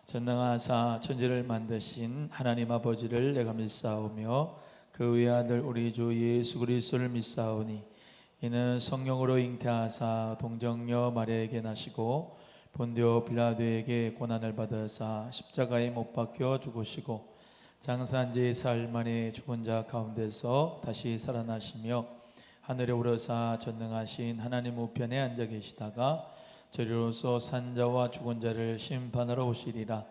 전능하사 천지를 만드신 하나님 아버지를 내가 믿사오며 그 외아들 우리 주 예수 그리스도를 믿사오니 이는 성령으로 잉태하사 동정녀 마리아에게 나시고 본디오 빌라도에게 고난을 받으사 십자가에 못 박혀 죽으시고 장사한 지 사흘 만에 죽은 자 가운데서 다시 살아나시며 하늘에 오르사 전능하신 하나님 우편에 앉아 계시다가 저리로서 산자와 죽은 자를 심판하러 오시리라.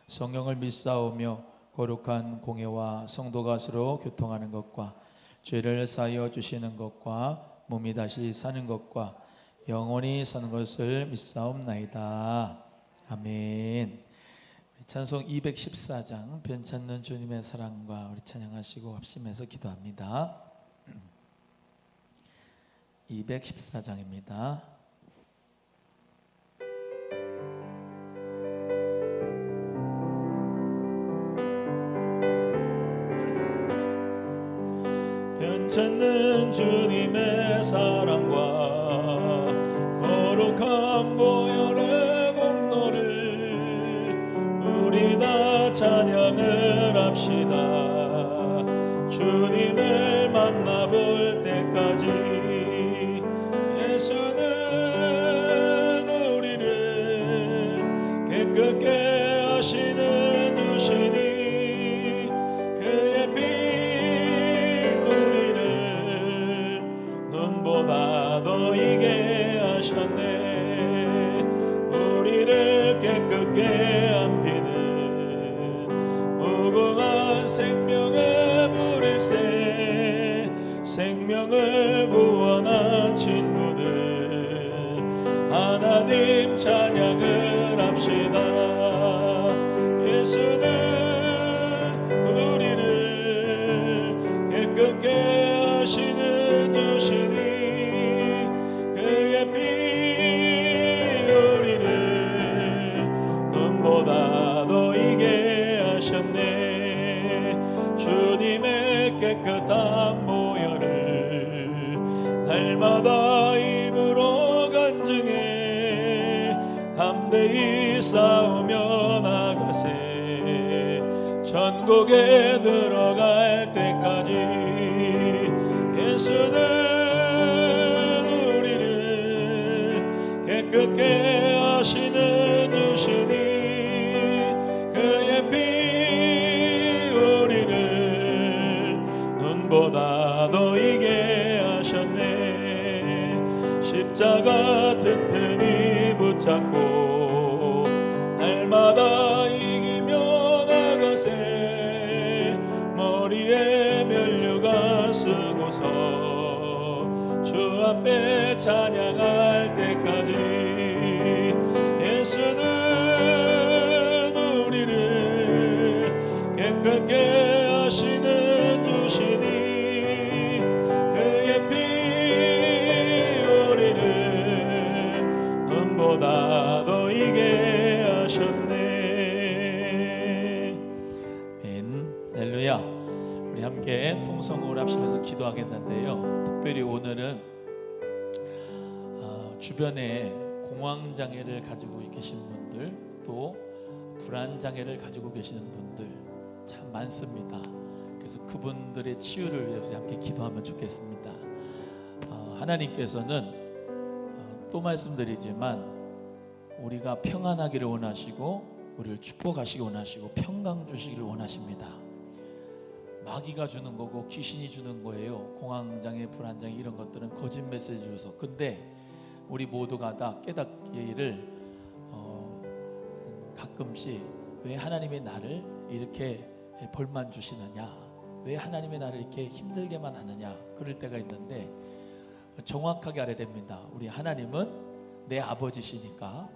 성령을 믿사오며 거룩한 공예와 성도가 서로 교통하는 것과 죄를 사하여 주시는 것과 몸이 다시 사는 것과 영원히 사는 것을 믿사옵나이다. 아멘. 찬송 214장 변찮는 주님의 사랑과 우리 찬양하시고 합심해서 기도합니다. 214장입니다. 변찮는 주님의 사랑과 거룩한 보혈의 공로를 우리 다 찬양을 합시다. 주님을 만나볼 때까지 예수는 우리를 깨끗게 하시는 주시니 그의 피 우리를 눈보다 더 이게 하셨네. 우리를 깨끗게 안피는 무궁한 생명의 물일새 생명을 구원한 친구들 하나님 찬양을 합시다. 예수는 우리를 깨끗게 하시는 주시니 그의 피 우리를 눈보다 더 이게 하셨네. 주님의 깨끗한 보혈을 날마다 입으로 간증해 담대히 싸우며 나가세. 천국에 들어갈 때까지 예수는 우리를 깨끗게 하시는 주시니 그의 피 우리를 눈보다 더 이게 하셨네. 십자가 튼튼히 붙잡고 날마다 이기며 나가세. 머리에 면류관 쓰고서 주 앞에 찬양할 때까지 예수는 우리를 깨끗게 하시는 주시니 그의 피 우리를 눈보다 더 이게 하셨네. 아멘. 할렐루야. 우리 함께 통성으로 합심해서 기도하겠는데요. 특별히 오늘은 주변에 공황장애를 가지고 계시는 분들, 또 불안장애를 가지고 계시는 분들 참 많습니다. 그래서 그분들의 치유를 위해서 함께 기도하면 좋겠습니다. 하나님께서는 또 말씀드리지만 우리가 평안하기를 원하시고 우리를 축복하시기 원하시고 평강 주시기를 원하십니다. 마귀가 주는 거고 귀신이 주는 거예요. 공황장애, 불안장애 이런 것들은 거짓 메시지 줘서. 근데 우리 모두가 다 깨닫기를 가끔씩 왜 하나님의 나를 이렇게 벌만 주시느냐, 왜 하나님의 나를 이렇게 힘들게만 하느냐 그럴 때가 있는데 정확하게 알아야 됩니다. 우리 하나님은 내 아버지시니까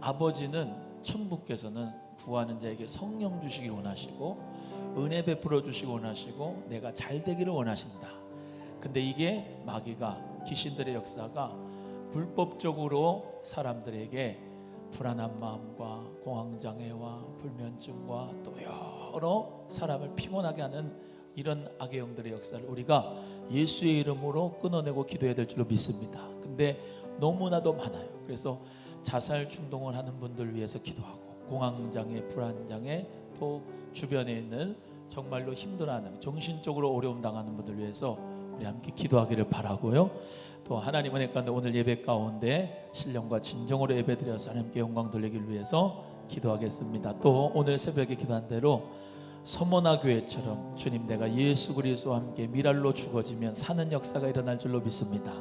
아버지는 천부께서는 구하는 자에게 성령 주시기를 원하시고 은혜 베풀어 주시기 원하시고 내가 잘 되기를 원하신다. 근데 이게 마귀가 귀신들의 역사가 불법적으로 사람들에게 불안한 마음과 공황장애와 불면증과 또 여러 사람을 피곤하게 하는 이런 악의 영들의 역사를 우리가 예수의 이름으로 끊어내고 기도해야 될 줄로 믿습니다. 근데 너무나도 많아요. 그래서 자살 충동을 하는 분들 위해서 기도하고 공황장애, 불안장애, 또 주변에 있는 정말로 힘들어하는, 정신적으로 어려움 당하는 분들 위해서 우리 함께 기도하기를 바라고요. 또 하나님 은혜 가운데 오늘 예배 가운데 신령과 진정으로 예배드려서 하나님께 영광 돌리기를 위해서 기도하겠습니다. 또 오늘 새벽에 기도한 대로 서머나 교회처럼 주님, 내가 예수 그리스도와 함께 미랄로 죽어지면 사는 역사가 일어날 줄로 믿습니다.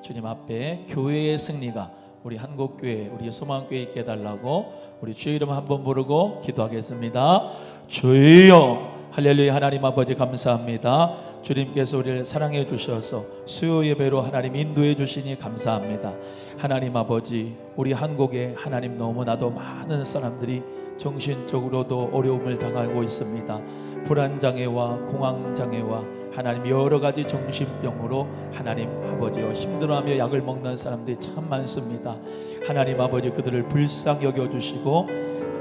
주님 앞에 교회의 승리가 우리 한국교회, 우리 소망교회 있게 해달라고 우리 주의 이름 한번 부르고 기도하겠습니다. 주여, 할렐루야. 하나님 아버지 감사합니다. 주님께서 우리를 사랑해 주셔서 수요 예배로 하나님 인도해 주시니 감사합니다. 하나님 아버지, 우리 한국에 하나님 너무나도 많은 사람들이 정신적으로도 어려움을 당하고 있습니다. 불안장애와 공황장애와 하나님 여러 가지 정신병으로 하나님 아버지여 힘들어하며 약을 먹는 사람들이 참 많습니다. 하나님 아버지, 그들을 불쌍히 여겨주시고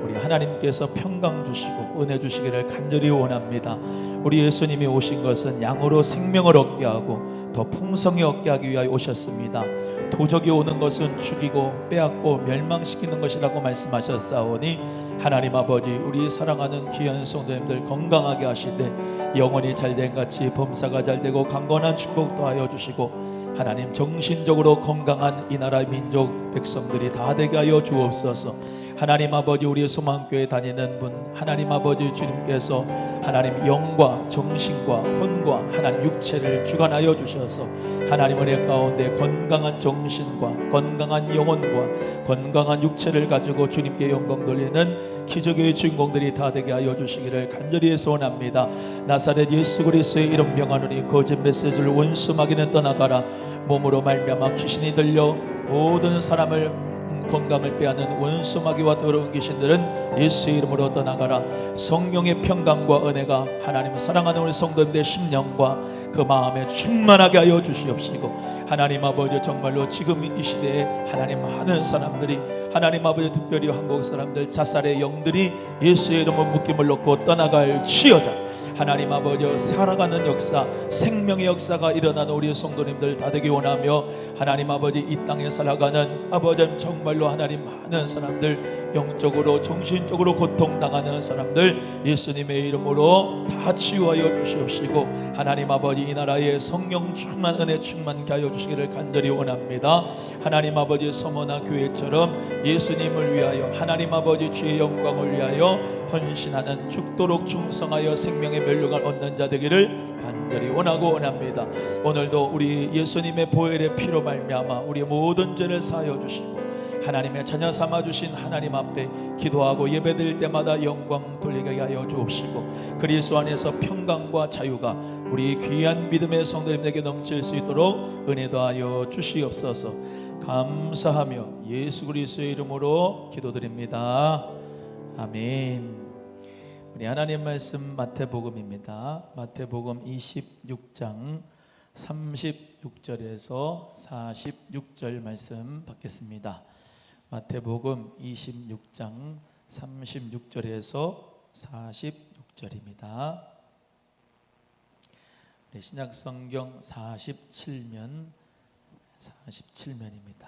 우리 하나님께서 평강 주시고 은혜 주시기를 간절히 원합니다. 우리 예수님이 오신 것은 양으로 생명을 얻게 하고 더 풍성히 얻게 하기 위하여 오셨습니다. 도적이 오는 것은 죽이고 빼앗고 멸망시키는 것이라고 말씀하셨사오니 하나님 아버지, 우리 사랑하는 귀한 성도님들 건강하게 하시되 영혼이 잘된 같이 범사가 잘되고 강건한 축복도 하여 주시고 하나님 정신적으로 건강한 이 나라 민족 백성들이 다 되게 하여 주옵소서. 하나님 아버지, 우리 소망교회 다니는 분 하나님 아버지 주님께서 하나님 영과 정신과 혼과 하나님 육체를 주관하여 주셔서 하나님 은혜 가운데 건강한 정신과 건강한 영혼과 건강한 육체를 가지고 주님께 영광 돌리는 기적의 주인공들이 다 되게 하여 주시기를 간절히 소원합니다. 나사렛 예수 그리스도의 이름 명하노니 거짓 메시지를 원수마귀는 떠나가라. 몸으로 말미암아 귀신이 들려 모든 사람을 건강을 빼앗는 원수마귀와 더러운 귀신들은 예수의 이름으로 떠나가라. 성령의 평강과 은혜가 하나님을 사랑하는 우리 성도님들의 심령과 그 마음에 충만하게 하여 주시옵시고 하나님 아버지, 정말로 지금 이 시대에 하나님 많은 사람들이 하나님 아버지, 특별히 한국 사람들 자살의 영들이 예수의 이름으로 묶임을 놓고 떠나갈 치여다. 하나님 아버지, 살아가는 역사, 생명의 역사가 일어나는 우리 성도님들 다 되기 원하며 하나님 아버지, 이 땅에 살아가는 아버지, 정말로 하나님 많은 사람들 영적으로 정신적으로 고통당하는 사람들 예수님의 이름으로 다 치유하여 주시옵시고 하나님 아버지, 이 나라에 성령 충만 은혜 충만케 하여 주시기를 간절히 원합니다. 하나님 아버지, 서머나 교회처럼 예수님을 위하여 하나님 아버지 주의 영광을 위하여 헌신하는 죽도록 충성하여 생명의 멸류관 얻는 자 되기를 간절히 원하고 원합니다. 오늘도 우리 예수님의 보혈의 피로 말미암아 우리의 모든 죄를 사하여 주시고 하나님의 자녀 삼아 주신 하나님 앞에 기도하고 예배드릴 때마다 영광 돌리게 하여 주옵시고 그리스도 안에서 평강과 자유가 우리 귀한 믿음의 성도님에게 넘칠 수 있도록 은혜 더하여 주시옵소서. 감사하며 예수 그리스도의 이름으로 기도드립니다. 아멘. 우리 하나님 말씀 마태복음입니다. 마태복음 26장 36절에서 46절 말씀 받겠습니다. 마태복음 26장 36절에서 46절입니다. 신약성경 47면입니다.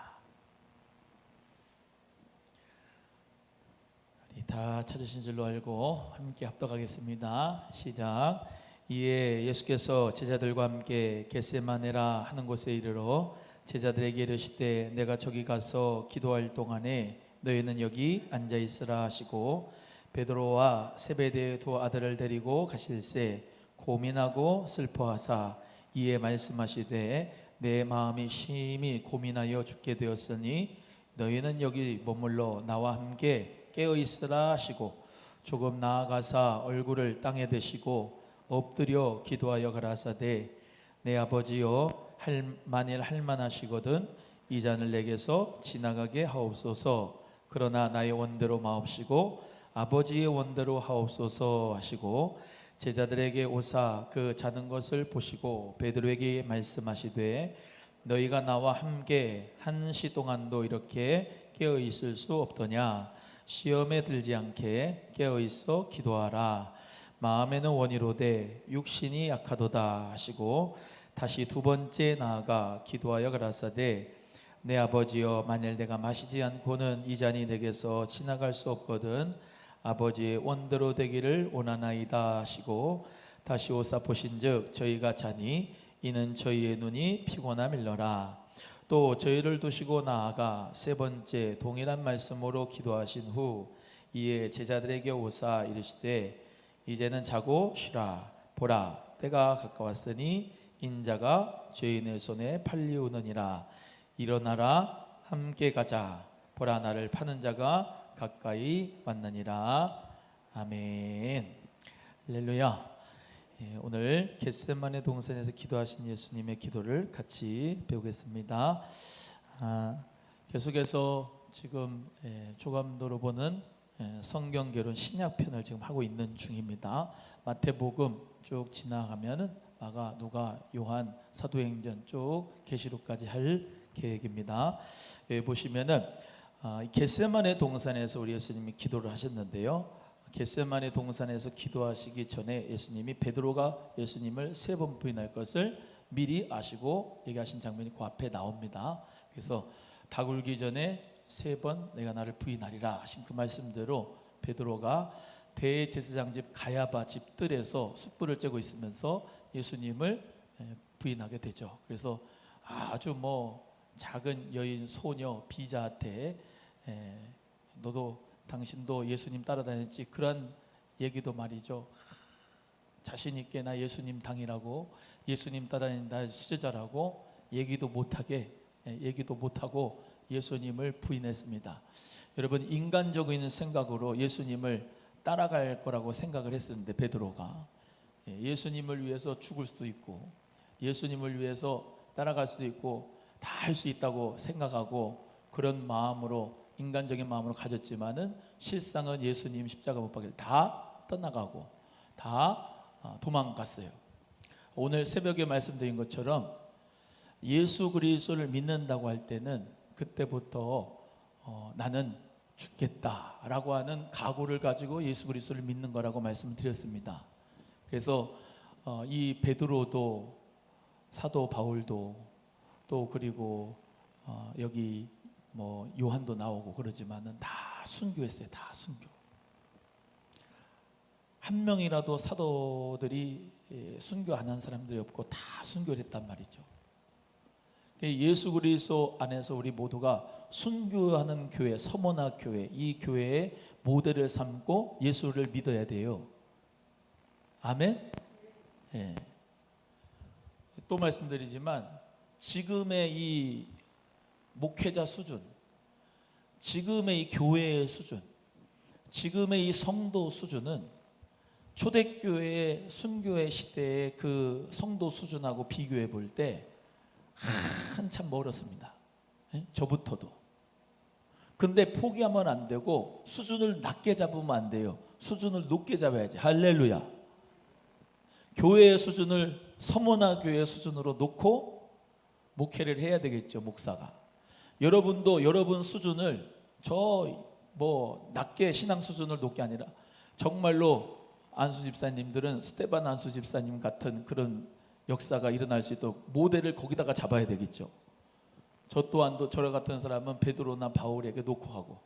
다 찾으신 줄로 알고 함께 합독하겠습니다. 시작. 이에 예수께서 제자들과 함께 겟세마네라 하는 곳에 이르러 제자들에게 이르시되 내가 저기 가서 기도할 동안에 너희는 여기 앉아 있으라 하시고 베드로와 세베대의 두 아들을 데리고 가실새 고민하고 슬퍼하사 이에 말씀하시되 내 마음이 심히 고민하여 죽게 되었으니 너희는 여기 머물러 나와 함께 깨어 있으라 하시고 조금 나아가사 얼굴을 땅에 대시고 엎드려 기도하여 가라사대 내 아버지여 만일 할만하시거든 이 잔을 내게서 지나가게 하옵소서. 그러나 나의 원대로 마옵시고 아버지의 원대로 하옵소서 하시고 제자들에게 오사 그 자는 것을 보시고 베드로에게 말씀하시되 너희가 나와 함께 한 시 동안도 이렇게 깨어 있을 수 없더냐. 시험에 들지 않게 깨어 있어 기도하라. 마음에는 원이로되 육신이 약하도다 하시고 다시 두 번째 나아가 기도하여 가라사대 내 아버지여, 만일 내가 마시지 않고는 이 잔이 내게서 지나갈 수 없거든 아버지의 원대로 되기를 원하나이다 하시고 다시 오사 보신즉 저희가 자니 이는 저희의 눈이 피곤함일러라. 또 저희를 두시고 나아가 세 번째 동일한 말씀으로 기도하신 후 이에 제자들에게 오사 이르시되 이제는 자고 쉬라. 보라, 때가 가까웠으니 인자가 죄인의 손에 팔리우느니라. 일어나라, 함께 가자. 보라, 나를 파는 자가 가까이 왔느니라. 아멘. 할렐루야. 오늘 겟세마네 동산에서 기도하신 예수님의 기도를 같이 배우겠습니다. 계속해서 지금 조감도로 보는 성경개론 신약편을 지금 하고 있는 중입니다. 마태복음 쭉 지나가면은 마가, 누가, 요한, 사도행전 쭉 계시록까지 할 계획입니다. 여기 보시면은 겟세마네 동산에서 우리 예수님이 기도를 하셨는데요. 겟세마네 동산에서 기도하시기 전에 예수님이 베드로가 예수님을 3번 부인할 것을 미리 아시고 얘기하신 장면이 그 앞에 나옵니다. 그래서 다 굴기 전에 3번 내가 나를 부인하리라 하신 그 말씀대로 베드로가 대제사장 집 가야바 집들에서 숯불을 쬐고 있으면서 예수님을 부인하게 되죠. 그래서 아주 작은 여인 소녀 비자한테 너도 당신도 예수님 따라다녔지, 그런 얘기도 말이죠. 자신 있게 나 예수님 당이라고, 예수님 따라다닌다 수제자라고 얘기도 못하고 예수님을 부인했습니다. 여러분, 인간적인 생각으로 예수님을 따라갈 거라고 생각을 했었는데 베드로가 예수님을 위해서 죽을 수도 있고 예수님을 위해서 따라갈 수도 있고 다 할 수 있다고 생각하고 그런 마음으로, 인간적인 마음으로 가졌지만은 실상은 예수님 십자가 못 박혀 다 떠나가고 다 도망갔어요. 오늘 새벽에 말씀드린 것처럼 예수 그리스도를 믿는다고 할 때는 그때부터 나는 죽겠다라고 하는 각오를 가지고 예수 그리스도를 믿는 거라고 말씀드렸습니다. 그래서 이 베드로도 사도 바울도 또 그리고 여기 요한도 나오고 그러지만은 다 순교했어요. 다 순교. 한 명이라도 사도들이 순교 안 한 사람들이 없고 다 순교를 했단 말이죠. 예수 그리스도 안에서 우리 모두가 순교하는 교회, 서머나 교회, 이 교회의 모델을 삼고 예수를 믿어야 돼요. 아멘? 예. 또 말씀드리지만 지금의 이 목회자 수준, 지금의 이 교회의 수준, 지금의 이 성도 수준은 초대교회의 순교의 시대의 그 성도 수준하고 비교해 볼 때 한참 멀었습니다. 저부터도. 근데 포기하면 안 되고 수준을 낮게 잡으면 안 돼요. 수준을 높게 잡아야지. 할렐루야. 교회의 수준을 서머나 교회의 수준으로 놓고 목회를 해야 되겠죠. 목사가. 여러분도 여러분 수준을 낮게 신앙 수준을 높게 아니라 정말로 안수 집사님들은 스테반 안수 집사님 같은 그런 역사가 일어날 수 있도록 모델을 거기다가 잡아야 되겠죠. 저 또한도 저와 같은 사람은 베드로나 바울에게 놓고 하고,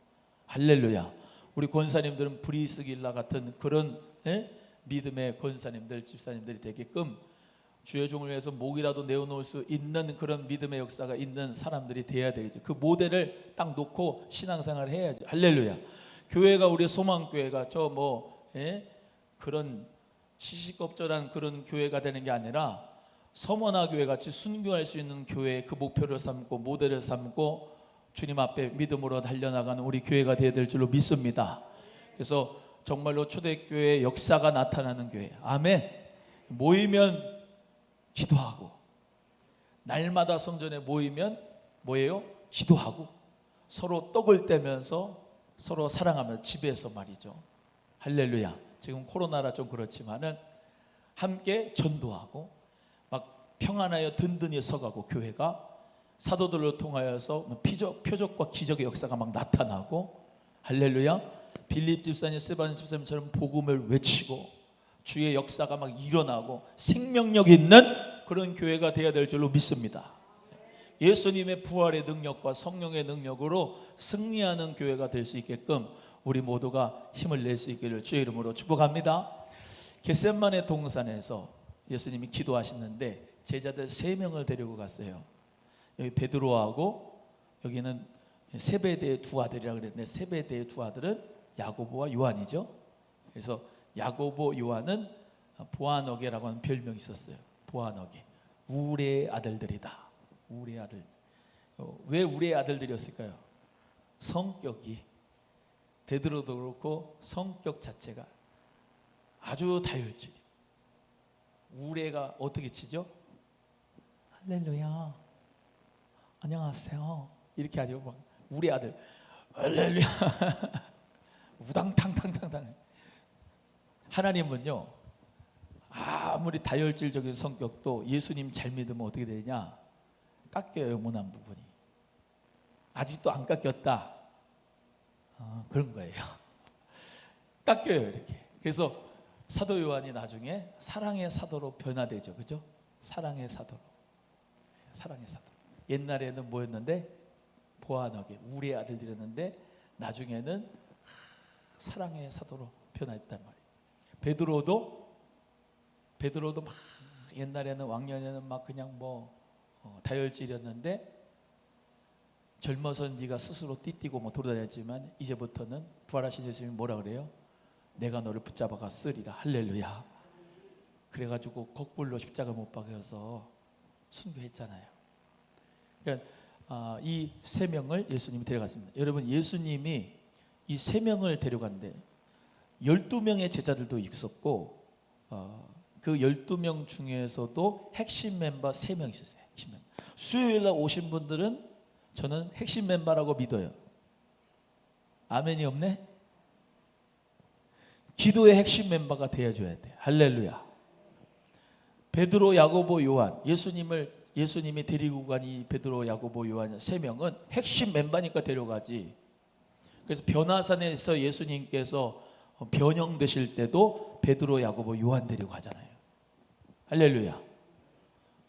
할렐루야. 우리 권사님들은 브리스길라 같은 그런 믿음의 권사님들, 집사님들이 되게끔 주의 종을 위해서 목이라도 내어놓을 수 있는 그런 믿음의 역사가 있는 사람들이 돼야 되겠죠. 그 모델을 딱 놓고 신앙생활을 해야죠. 할렐루야. 교회가, 우리 소망교회가 그런 시시껍절한 그런 교회가 되는 게 아니라 서머나 교회 같이 순교할 수 있는 교회의 그 목표를 삼고 모델을 삼고 주님 앞에 믿음으로 달려나가는 우리 교회가 되어야 될 줄로 믿습니다. 그래서 정말로 초대교회의 역사가 나타나는 교회. 아멘. 모이면 기도하고, 날마다 성전에 모이면 뭐예요? 기도하고 서로 떡을 떼면서 서로 사랑하며 집에서 말이죠. 할렐루야. 지금 코로나라 좀 그렇지만은 함께 전도하고 막 평안하여 든든히 서가고, 교회가 사도들로 통하여서 표적과 기적의 역사가 막 나타나고, 할렐루야. 빌립 집사님, 스데반 집사님처럼 복음을 외치고 주의 역사가 막 일어나고 생명력 있는 그런 교회가 되어야 될 줄로 믿습니다. 예수님의 부활의 능력과 성령의 능력으로 승리하는 교회가 될 수 있게끔 우리 모두가 힘을 낼 수 있기를 주의 이름으로 축복합니다. 겟세마네 동산에서 예수님이 기도하시는데 제자들 3명을 데리고 갔어요. 여기 베드로하고 여기는 세베대의 두 아들이라고 그랬는데 세베대의 두 아들은 야고보와 요한이죠. 그래서 야고보, 요한은 보아너게라고 하는 별명이 있었어요. 보아너게, 우레의 아들들이다. 우레의 아들. 왜 우레의 아들들이었을까요? 성격이, 베드로도 그렇고 성격 자체가 아주 다혈질. 우레가 어떻게 치죠? 할렐루야, 안녕하세요, 이렇게 하죠. 막 우리 아들 할렐루야 우당탕탕탕탕. 하나님은요, 아무리 다혈질적인 성격도 예수님 잘 믿으면 어떻게 되냐? 깎여요. 모난 부분이 아직도 안 깎였다, 그런 거예요. 깎여요, 이렇게. 그래서 사도 요한이 나중에 사랑의 사도로 변화되죠. 그죠? 사랑의 사도로. 사랑의 사도. 옛날에는 뭐였는데? 보아너게, 우리의 아들들이었는데 나중에는 사랑의 사도로 변화했단 말이에요. 베드로도 막 옛날에는 왕년에는 막 그냥 뭐 다혈질이었는데 젊어서 네가 스스로 띠띠고 뭐 돌아다녔지만 이제부터는 부활하신 예수님이 뭐라 그래요? 내가 너를 붙잡아가 쓰리라. 할렐루야. 그래가지고 거꾸로 십자가 못 박여서 순교했잖아요. 그러니까 이 3명을 예수님이 데려갔습니다. 여러분, 예수님이 이 3명을 데려갔는데 12명의 제자들도 있었고 그 12명 중에서도 핵심 멤버 3명 있었어요. 핵심 멤버. 수요일날 오신 분들은 저는 핵심 멤버라고 믿어요. 아멘이 없네? 기도의 핵심 멤버가 되어줘야 돼. 할렐루야. 베드로, 야고보, 요한, 예수님이 데리고 간 이 베드로, 야고보, 요한 3명은 핵심 멤버니까 데려가지. 그래서 변화산에서 예수님께서 변형되실 때도 베드로, 야고보, 요한 데리고 가잖아요. 할렐루야.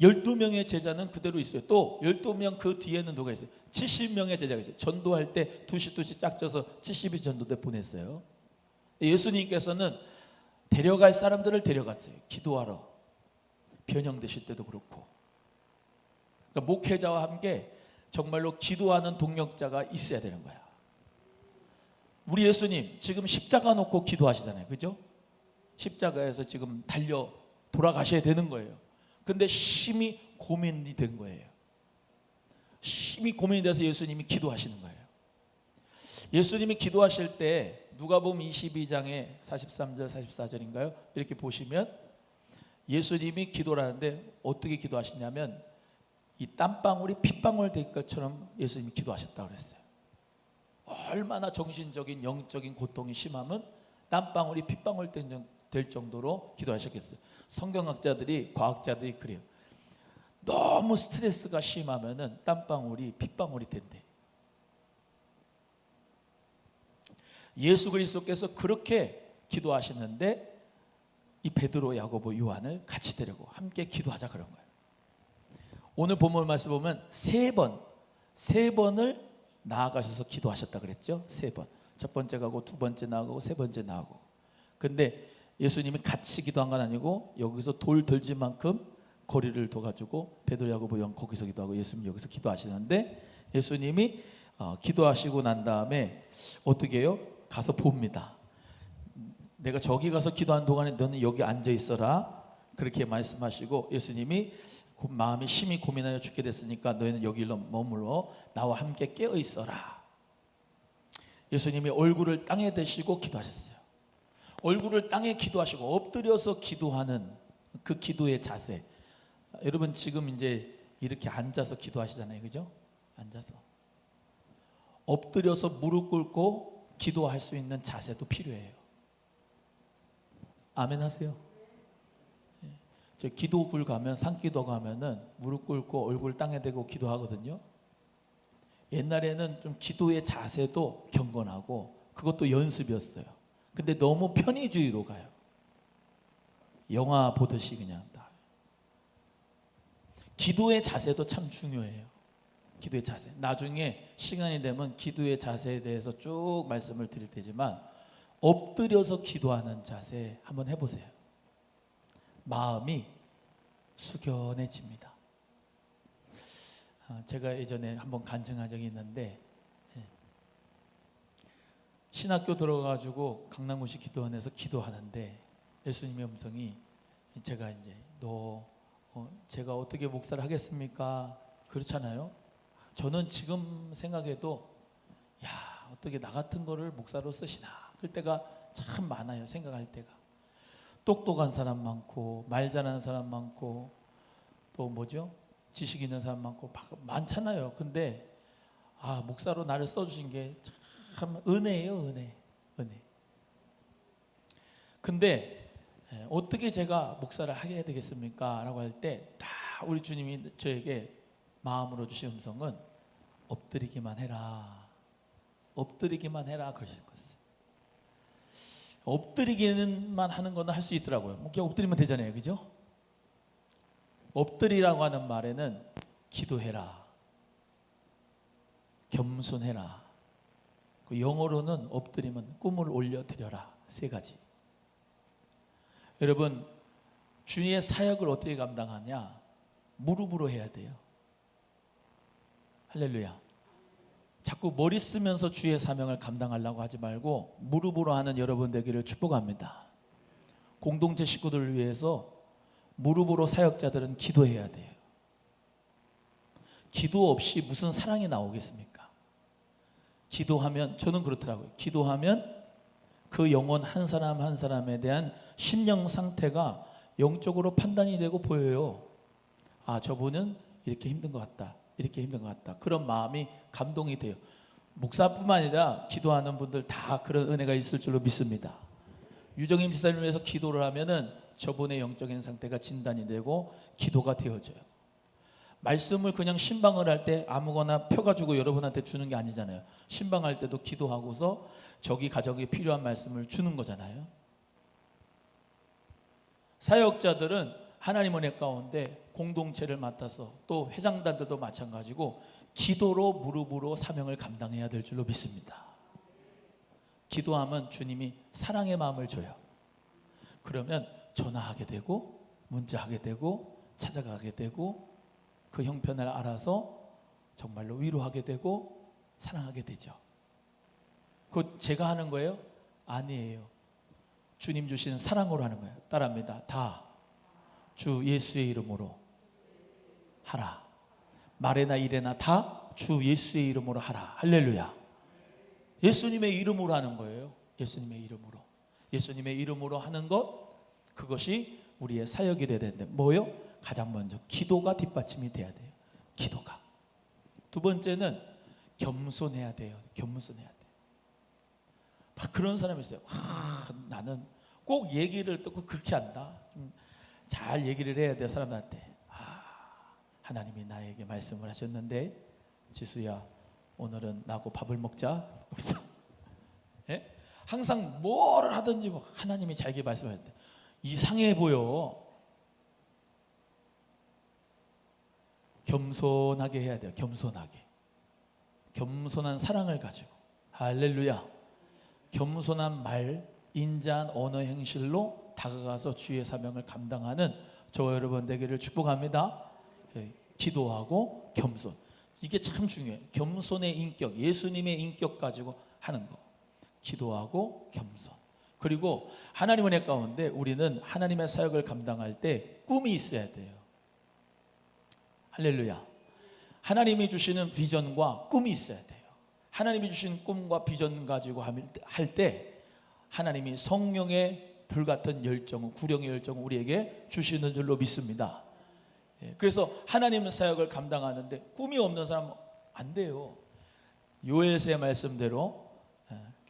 12명의 제자는 그대로 있어요. 또 12명 그 뒤에는 누가 있어요? 70명의 제자가 있어요. 전도할 때 두시 짝져서 70이 전도대 보냈어요. 예수님께서는 데려갈 사람들을 데려갔어요. 기도하러. 변형되실 때도 그렇고. 그러니까 목회자와 함께 정말로 기도하는 동력자가 있어야 되는 거야. 우리 예수님 지금 십자가 놓고 기도하시잖아요. 그죠? 십자가에서 지금 달려 돌아가셔야 되는 거예요. 근데 심히 고민이 된 거예요. 심히 고민이 돼서 예수님이 기도하시는 거예요. 예수님이 기도하실 때 누가복음 22장에 43절 44절인가요? 이렇게 보시면 예수님이 기도를 하는데 어떻게 기도하시냐면 이 땀방울이 핏방울 될 것처럼 예수님이 기도하셨다고 그랬어요. 얼마나 정신적인 영적인 고통이 심하면 땀방울이 핏방울 될 정도로 기도하셨겠어요. 성경학자들이, 과학자들이 그래요. 너무 스트레스가 심하면은 땀방울이 핏방울이 된대. 예수 그리스도께서 그렇게 기도하시는데 이 베드로, 야고보, 요한을 같이 데리고 함께 기도하자 그런 거예요. 오늘 본문 말씀 보면 세 번을 나아가셔서 기도하셨다 그랬죠. 3번. 첫 번째 가고 두 번째 나가고 세 번째 나가고. 근데 예수님이 같이 기도한 건 아니고 여기서 돌 덜질 만큼 거리를 둬가지고 베드로, 야고보, 요한 거기서 기도하고 예수님 여기서 기도하시는데 예수님이 기도하시고 난 다음에 어떻게 해요? 가서 봅니다. 내가 저기 가서 기도하는 동안에 너는 여기 앉아 있어라. 그렇게 말씀하시고 예수님이 마음이 심히 고민하여 죽게 됐으니까 너희는 여기로 머물러 나와 함께 깨어 있어라. 예수님이 얼굴을 땅에 대시고 기도하셨어요. 얼굴을 땅에 기도하시고 엎드려서 기도하는 그 기도의 자세. 여러분 지금 이제 이렇게 앉아서 기도하시잖아요. 그죠? 앉아서. 엎드려서 무릎 꿇고 기도할 수 있는 자세도 필요해요. 아멘 하세요. 저 기도굴 가면, 산기도 가면은 무릎 꿇고 얼굴 땅에 대고 기도하거든요. 옛날에는 좀 기도의 자세도 경건하고 그것도 연습이었어요. 근데 너무 편의주의로 가요. 영화 보듯이 그냥 다. 기도의 자세도 참 중요해요. 기도의 자세. 나중에 시간이 되면 기도의 자세에 대해서 쭉 말씀을 드릴 테지만 엎드려서 기도하는 자세 한번 해보세요. 마음이 숙연해집니다. 제가 예전에 한번 간증한 적이 있는데 신학교 들어가가지고 강남구시 기도원에서 기도하는데 예수님의 음성이 제가 이제 제가 어떻게 목사를 하겠습니까? 그렇잖아요. 저는 지금 생각해도 어떻게 나 같은 거를 목사로 쓰시나 그럴 때가 참 많아요. 생각할 때가 똑똑한 사람 많고 말 잘하는 사람 많고 또 지식 있는 사람 많고 많잖아요. 근데 목사로 나를 써주신 게 참 은혜예요. 은혜. 근데 어떻게 제가 목사를 하게 되겠습니까? 라고 할 때 다 우리 주님이 저에게 마음으로 주신 음성은 엎드리기만 해라. 엎드리기만 해라 그러실 것이에요. 엎드리기만 하는 거는 할 수 있더라고요. 그냥 엎드리면 되잖아요. 그죠? 엎드리라고 하는 말에는 기도해라. 겸손해라. 그 영어로는 엎드리면 꿈을 올려드려라. 3가지. 여러분 주님의 사역을 어떻게 감당하냐? 무릎으로 해야 돼요. 할렐루야. 자꾸 머리 쓰면서 주의 사명을 감당하려고 하지 말고 무릎으로 하는 여러분 되기를 축복합니다. 공동체 식구들을 위해서 무릎으로 사역자들은 기도해야 돼요. 기도 없이 무슨 사랑이 나오겠습니까? 기도하면 저는 그렇더라고요. 기도하면 그 영혼 한 사람 한 사람에 대한 심령 상태가 영적으로 판단이 되고 보여요. 저분은 이렇게 힘든 것 같다. 이렇게 힘든 것 같다. 그런 마음이 감동이 돼요. 목사뿐만 아니라 기도하는 분들 다 그런 은혜가 있을 줄로 믿습니다. 유정임 지사님을 위해서 기도를 하면은 저분의 영적인 상태가 진단이 되고 기도가 되어져요. 말씀을 그냥 신방을 할 때 아무거나 펴가지고 여러분한테 주는 게 아니잖아요. 신방할 때도 기도하고서 저기 가정에 필요한 말씀을 주는 거잖아요. 사역자들은 하나님 은혜 가운데 공동체를 맡아서 또 회장단들도 마찬가지고 기도로 무릎으로 사명을 감당해야 될 줄로 믿습니다. 기도하면 주님이 사랑의 마음을 줘요. 그러면 전화하게 되고 문자하게 되고 찾아가게 되고 그 형편을 알아서 정말로 위로하게 되고 사랑하게 되죠. 그거 제가 하는 거예요? 아니에요. 주님 주시는 사랑으로 하는 거예요. 따라합니다. 다 주 예수의 이름으로 하라. 말에나 일에나 다 주 예수의 이름으로 하라. 할렐루야. 예수님의 이름으로 하는 거예요. 예수님의 이름으로. 예수님의 이름으로 하는 것, 그것이 우리의 사역이 돼야 되는데 뭐요? 가장 먼저 기도가 뒷받침이 돼야 돼요. 기도가. 2번째는 겸손해야 돼요. 겸손해야 돼요. 막 그런 사람이 있어요. 나는 꼭 얘기를 또 그렇게 한다. 좀 잘 얘기를 해야 돼요. 사람들한테. 하나님이 나에게 말씀을 하셨는데 지수야 오늘은 나하고 밥을 먹자. 예? 항상 뭘 하든지 하나님이 자기에게 말씀할 때 이상해 보여. 겸손하게 해야 돼요. 겸손하게. 겸손한 사랑을 가지고. 할렐루야. 겸손한 말, 인자한 언어 행실로 다가가서 주의 사명을 감당하는 저와 여러분 되기를 축복합니다. 기도하고 겸손. 이게 참 중요해요. 겸손의 인격, 예수님의 인격 가지고 하는 거. 기도하고 겸손. 그리고 하나님 은혜 가운데 우리는 하나님의 사역을 감당할 때 꿈이 있어야 돼요. 할렐루야. 하나님이 주시는 비전과 꿈이 있어야 돼요. 하나님이 주신 꿈과 비전 가지고 할 때 하나님이 성령의 불같은 열정은, 구령의 열정을 우리에게 주시는 줄로 믿습니다. 그래서 하나님의 사역을 감당하는데 꿈이 없는 사람은 안 돼요. 요엘서의 말씀대로,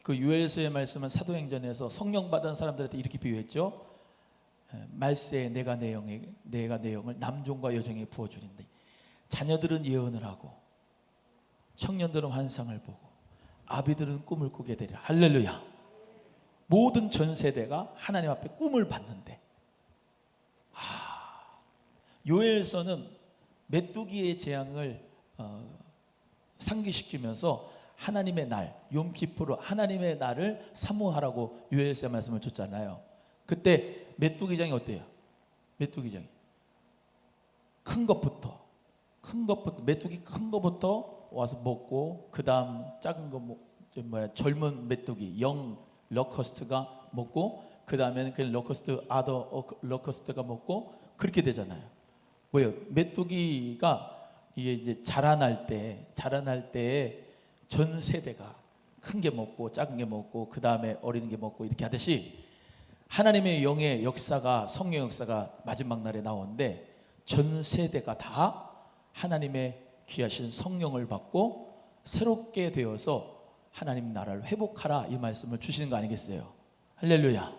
그 요엘서의 말씀은 사도행전에서 성령 받은 사람들한테 이렇게 비유했죠. 말세에 내가 내 영을 남종과 여종에 부어주린다. 자녀들은 예언을 하고 청년들은 환상을 보고 아비들은 꿈을 꾸게 되리라. 할렐루야. 모든 전 세대가 하나님 앞에 꿈을 봤는데 요엘서는 메뚜기의 재앙을 상기시키면서 하나님의 날, 욤키프로 하나님의 날을 사모하라고 요엘서 말씀을 줬잖아요. 그때 메뚜기장이 어때요? 메뚜기장이 큰 것부터 메뚜기 큰 것부터 와서 먹고, 그 다음 작은 거 젊은 메뚜기 영 러커스트가 먹고, 그 다음에는 그 러커스트 아더 러커스트가 먹고, 그렇게 되잖아요. 뭐예요? 메뚜기가 이게 이제 자라날 때 전 세대가 큰 게 먹고 작은 게 먹고 그 다음에 어린 게 먹고 이렇게 하듯이, 하나님의 영의 역사가, 성령 역사가 마지막 날에 나오는데 전 세대가 다 하나님의 귀하신 성령을 받고 새롭게 되어서 하나님 나라를 회복하라, 이 말씀을 주시는 거 아니겠어요? 할렐루야.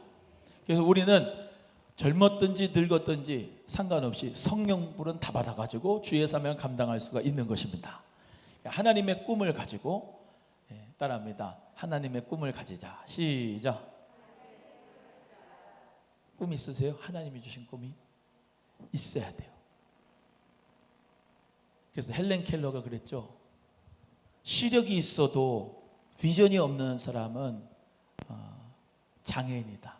그래서 우리는 젊었든지 늙었든지 상관없이 성령 불은 다 받아가지고 주의 사명을 감당할 수가 있는 것입니다. 하나님의 꿈을 가지고, 따라합니다. 하나님의 꿈을 가지자. 시작. 꿈 있으세요? 하나님이 주신 꿈이 있어야 돼요. 그래서 헬렌 켈러가 그랬죠. 시력이 있어도 비전이 없는 사람은 장애인이다.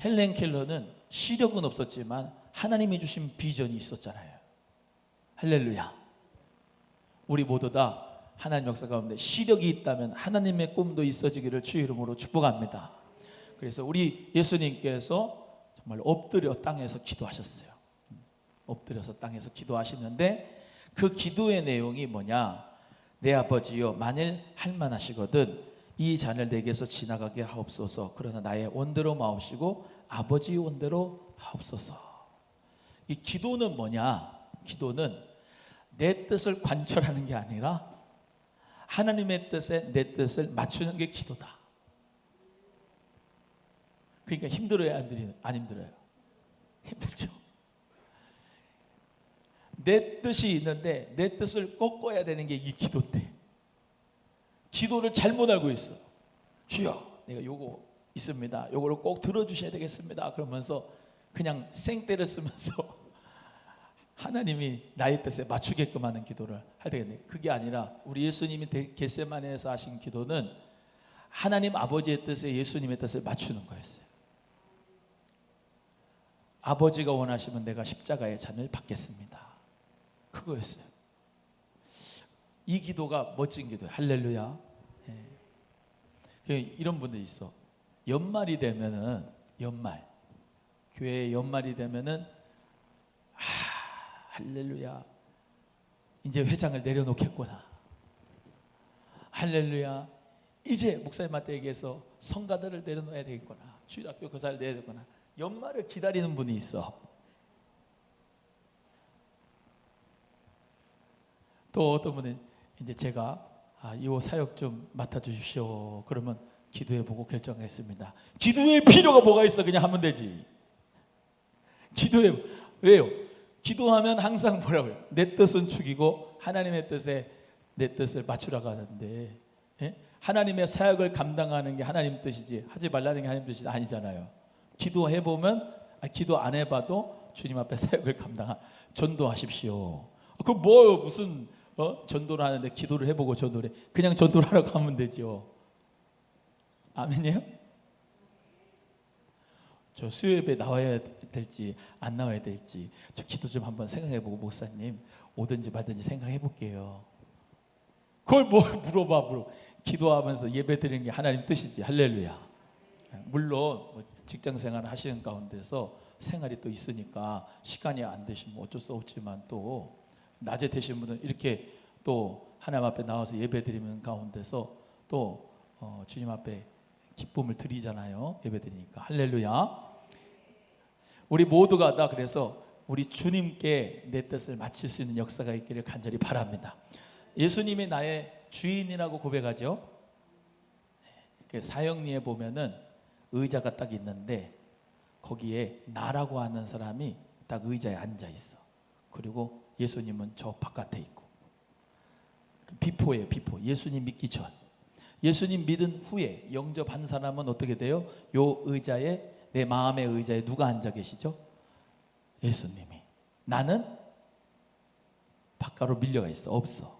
헬렌 켈러는 시력은 없었지만 하나님이 주신 비전이 있었잖아요. 할렐루야. 우리 모두 다 하나님 역사 가운데 시력이 있다면 하나님의 꿈도 있어지기를 주의 이름으로 축복합니다. 그래서 우리 예수님께서 정말 엎드려 땅에서 기도하셨어요. 엎드려서 땅에서 기도하시는데, 그 기도의 내용이 뭐냐? 내 아버지여, 만일 할만하시거든 이 잔을 내게서 지나가게 하옵소서. 그러나 나의 원대로 마옵시고 아버지의 원대로 하옵소서. 이 기도는 뭐냐? 기도는 내 뜻을 관철하는 게 아니라 하나님의 뜻에 내 뜻을 맞추는 게 기도다. 그러니까 힘들어요, 안 힘들어요? 힘들죠. 내 뜻이 있는데 내 뜻을 꺾어야 되는 게 이 기도인데, 기도를 잘못 알고 있어. 주여, 내가 요거 있습니다, 요거를 꼭 들어주셔야 되겠습니다 그러면서 그냥 생떼를 쓰면서 하나님이 나의 뜻에 맞추게끔 하는 기도를 할 때겠네. 그게 아니라 우리 예수님이 겟세마네에서 하신 기도는 하나님 아버지의 뜻에 예수님의 뜻을 맞추는 거였어요. 아버지가 원하시면 내가 십자가의 잔을 받겠습니다, 그거였어요. 이 기도가 멋진 기도예요. 할렐루야. 이런 분들 있어. 연말이 되면은, 교회 연말이 되면은 할렐루야, 이제 회장을 내려놓겠구나. 할렐루야, 이제 목사님한테 얘기해서 성가들을 내려놓아야 되겠구나. 주일학교 교사를 내야 되겠구나. 연말을 기다리는 분이 있어. 또 어떤 분은 이제 제가 이 사역 좀 맡아주십시오. 그러면 기도해보고 결정하겠습니다. 기도의 필요가 뭐가 있어? 그냥 하면 되지. 왜요? 기도하면 항상 뭐라고요? 내 뜻은 죽이고 하나님의 뜻에 내 뜻을 맞추라고 하는데, 하나님의 사역을 감당하는 게 하나님 뜻이지 하지 말라는 게 하나님 뜻이 아니잖아요. 기도해보면, 기도 안 해봐도 주님 앞에 사역을 전도하십시오. 그럼 뭐 무슨 전도를 하는데 기도를 해보고 전도를 해. 그냥 전도를 하라고 하면 되죠. 아멘이에요? 저 수요예배 나와야 될지 안 나와야 될지 저 기도 좀 한번 생각해보고 목사님 오든지 말든지 생각해볼게요. 그걸 뭘 물어봐. 기도하면서 예배 드리는 게 하나님 뜻이지. 할렐루야. 물론 직장생활을 하시는 가운데서 생활이 또 있으니까 시간이 안 되시면 어쩔 수 없지만, 또 낮에 되신 분은 이렇게 또 하나님 앞에 나와서 예배 드리는 가운데서 또 주님 앞에 기쁨을 드리잖아요. 예배 드리니까. 할렐루야. 우리 모두가 다 그래서 우리 주님께 내 뜻을 마칠 수 있는 역사가 있기를 간절히 바랍니다. 예수님이 나의 주인이라고 고백하죠. 사형리에 보면은 의자가 딱 있는데 거기에 나라고 하는 사람이 딱 의자에 앉아 있어. 그리고 예수님은 저 바깥에 있고. 비포예요, 비포. 예수님 믿기 전. 예수님 믿은 후에 영접한 사람은 어떻게 돼요? 요 의자에, 내 마음의 의자에 누가 앉아 계시죠? 예수님이. 나는 바깥으로 밀려가 있어. 없어.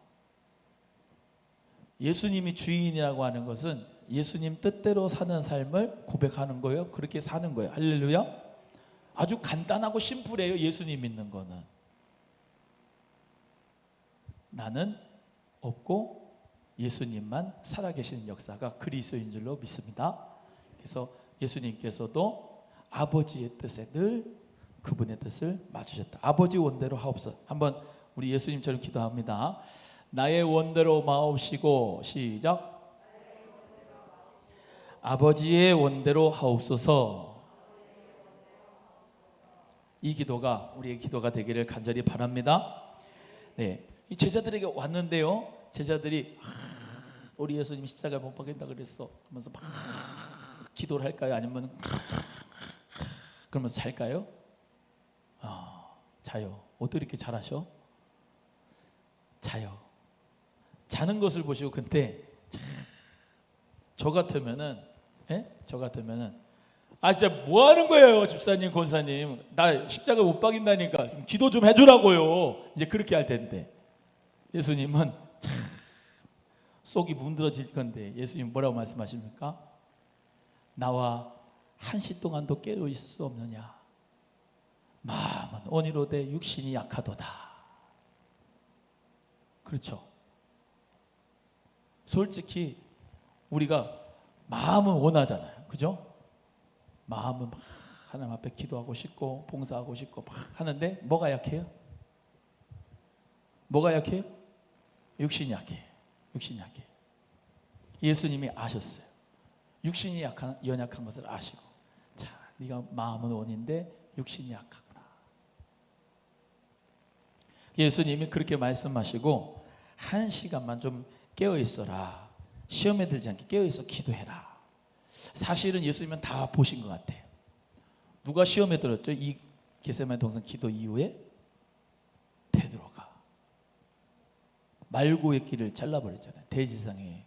예수님이 주인이라고 하는 것은 예수님 뜻대로 사는 삶을 고백하는 거예요. 그렇게 사는 거예요. 할렐루야. 아주 간단하고 심플해요. 예수님 믿는 거는. 나는 없고 예수님만 살아계시는 역사가 그리스도인 줄로 믿습니다. 그래서 예수님께서도 아버지의 뜻에 늘 그분의 뜻을 맞추셨다. 아버지 원대로 하옵소서. 한번 우리 예수님처럼 기도합니다. 나의 원대로 마옵시고, 시작. 아버지의 원대로 하옵소서. 이 기도가 우리의 기도가 되기를 간절히 바랍니다. 네, 이 제자들에게 왔는데요. 제자들이 우리 예수님 십자가에 못 박힌다 그랬어. 그러면서 막 기도를 할까요? 아니면 그러면서 잘까요? 자요. 어떻게 이렇게 잘하셔? 자요. 자는 것을 보시고 근데 저 같으면은 진짜 뭐 하는 거예요, 집사님, 권사님? 나 십자가 못 박인다니까 좀 기도 좀 해주라고요. 이제 그렇게 할 텐데 예수님은 속이 문드러질 건데 예수님 뭐라고 말씀하십니까? 나와 한시 동안도 깨어 있을 수 없느냐? 마음은 온이로되 육신이 약하도다. 그렇죠? 솔직히 우리가 마음은 원하잖아요. 그죠? 마음은 막 하나님 앞에 기도하고 싶고 봉사하고 싶고 막 하는데 뭐가 약해요? 뭐가 약해요? 육신이 약해요. 육신이 약해요. 예수님이 아셨어요. 육신이 연약한 것을 아시고, 자, 네가 마음은 원인데 육신이 약하구나. 예수님이 그렇게 말씀하시고 1시간만 좀 깨어 있어라. 시험에 들지 않게 깨어 있어 기도해라. 사실은 예수님은 다 보신 것 같아요. 누가 시험에 들었죠? 이 겟세마네 동산 기도 이후에 베드로가 말고의 귀를 잘라버렸잖아요. 대지상에